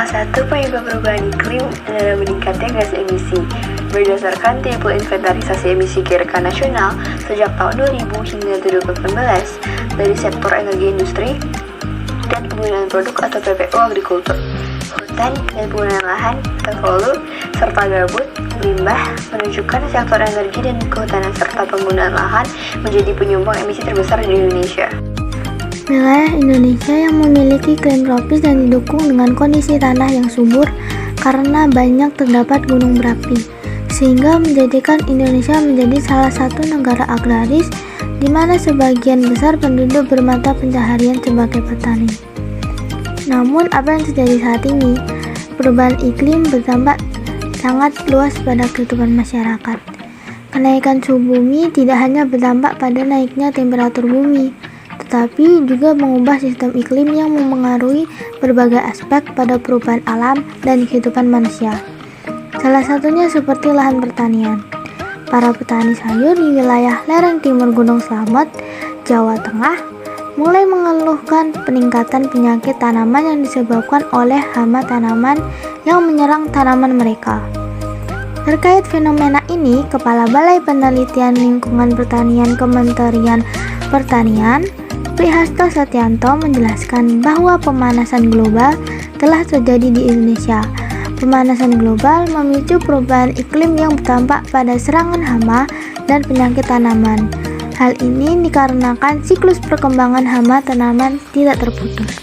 Salah satu penyebab perubahan iklim adalah meningkatnya gas emisi. Berdasarkan tabel inventarisasi emisi GRK nasional sejak tahun 2000 hingga 2018 dari sektor energi industri dan penggunaan produk atau PPU agrikultur, hutan dan penggunaan lahan atau hulu, serta gambut, limbah, menunjukkan sektor energi dan kehutanan serta penggunaan lahan menjadi penyumbang emisi terbesar di Indonesia. Wilayah Indonesia yang memiliki iklim tropis dan didukung dengan kondisi tanah yang subur karena banyak terdapat gunung berapi, sehingga menjadikan Indonesia menjadi salah satu negara agraris di mana sebagian besar penduduk bermata pencaharian sebagai petani. Namun apa yang terjadi saat ini? Perubahan iklim berdampak sangat luas pada kehidupan masyarakat. Kenaikan suhu bumi tidak hanya berdampak pada naiknya temperatur bumi, tetapi juga mengubah sistem iklim yang mempengaruhi berbagai aspek pada perubahan alam dan kehidupan manusia. Salah satunya seperti lahan pertanian. Para petani sayur di wilayah lereng timur Gunung Slamet, Jawa Tengah, mulai mengeluhkan peningkatan penyakit tanaman yang disebabkan oleh hama tanaman yang menyerang tanaman mereka. Terkait fenomena ini, Kepala Balai Penelitian Lingkungan Pertanian Kementerian Pertanian, Prihasto Satyanto menjelaskan bahwa pemanasan global telah terjadi di Indonesia. Pemanasan global memicu perubahan iklim yang berdampak pada serangan hama dan penyakit tanaman. Hal ini dikarenakan siklus perkembangan hama tanaman tidak terputus.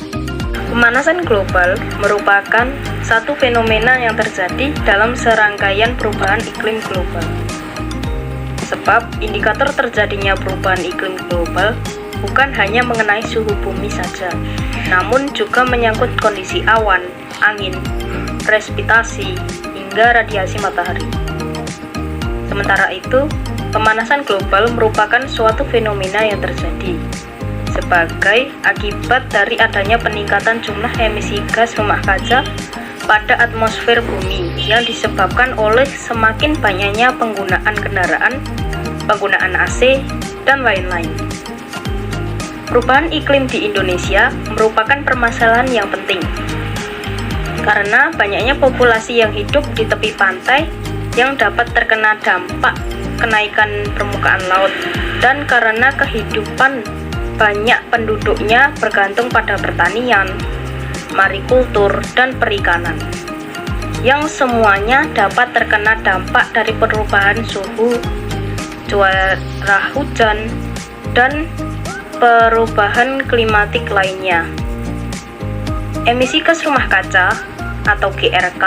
Pemanasan global merupakan satu fenomena yang terjadi dalam serangkaian perubahan iklim global. Sebab indikator terjadinya perubahan iklim global bukan hanya mengenai suhu bumi saja, namun juga menyangkut kondisi awan, angin, presipitasi, hingga radiasi matahari. Sementara itu, pemanasan global merupakan suatu fenomena yang terjadi sebagai akibat dari adanya peningkatan jumlah emisi gas rumah kaca pada atmosfer bumi yang disebabkan oleh semakin banyaknya penggunaan kendaraan, penggunaan AC, dan lain-lain. Perubahan iklim di Indonesia merupakan permasalahan yang penting karena banyaknya populasi yang hidup di tepi pantai yang dapat terkena dampak kenaikan permukaan laut, dan karena kehidupan banyak penduduknya bergantung pada pertanian, marikultur, dan perikanan, yang semuanya dapat terkena dampak dari perubahan suhu, curah hujan, dan perubahan klimatik lainnya. Emisi gas rumah kaca atau GRK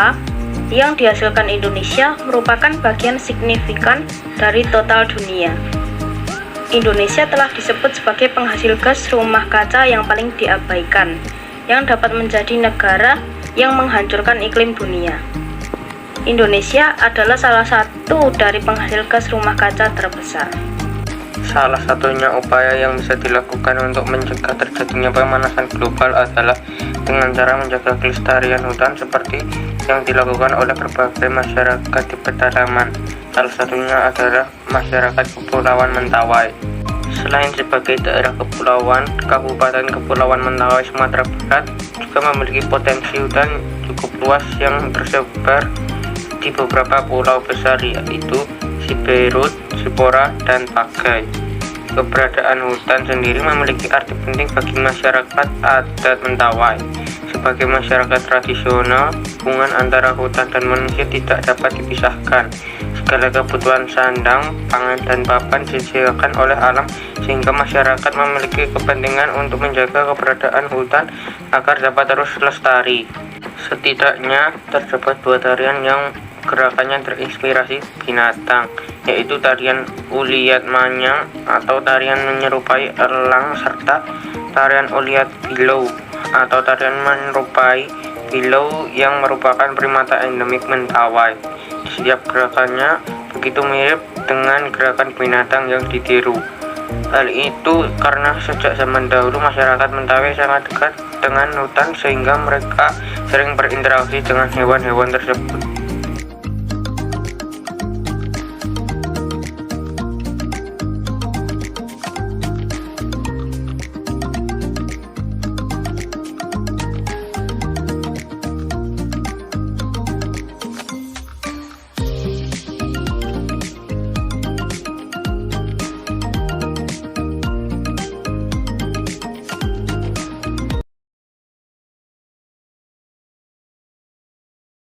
yang dihasilkan Indonesia merupakan bagian signifikan dari total dunia. Indonesia telah disebut sebagai penghasil gas rumah kaca yang paling diabaikan, yang dapat menjadi negara yang menghancurkan iklim dunia. Indonesia adalah salah satu dari penghasil gas rumah kaca terbesar. Salah satunya upaya yang bisa dilakukan untuk mencegah terjadinya pemanasan global adalah dengan cara menjaga kelestarian hutan seperti yang dilakukan oleh berbagai masyarakat di pedalaman. Salah satunya adalah masyarakat Kepulauan Mentawai. Selain sebagai daerah kepulauan, Kabupaten Kepulauan Mentawai Sumatera Barat juga memiliki potensi hutan cukup luas yang tersebar di beberapa pulau besar, yaitu Siberut, Sipora, dan Pagai. Keberadaan hutan sendiri memiliki arti penting bagi masyarakat adat Mentawai. Sebagai masyarakat tradisional, hubungan antara hutan dan manusia tidak dapat dipisahkan. Segala kebutuhan sandang, pangan, dan papan disediakan oleh alam, sehingga masyarakat memiliki kepentingan untuk menjaga keberadaan hutan agar dapat terus lestari. Setidaknya terdapat dua tarian yang gerakannya terinspirasi binatang, yaitu tarian Uliat Manyang atau tarian menyerupai elang, serta tarian Uliat Bilau atau tarian menyerupai bilau yang merupakan primata endemik Mentawai. Setiap gerakannya begitu mirip dengan gerakan binatang yang ditiru. Hal itu karena sejak zaman dahulu masyarakat Mentawai sangat dekat dengan hutan, sehingga mereka sering berinteraksi dengan hewan-hewan tersebut.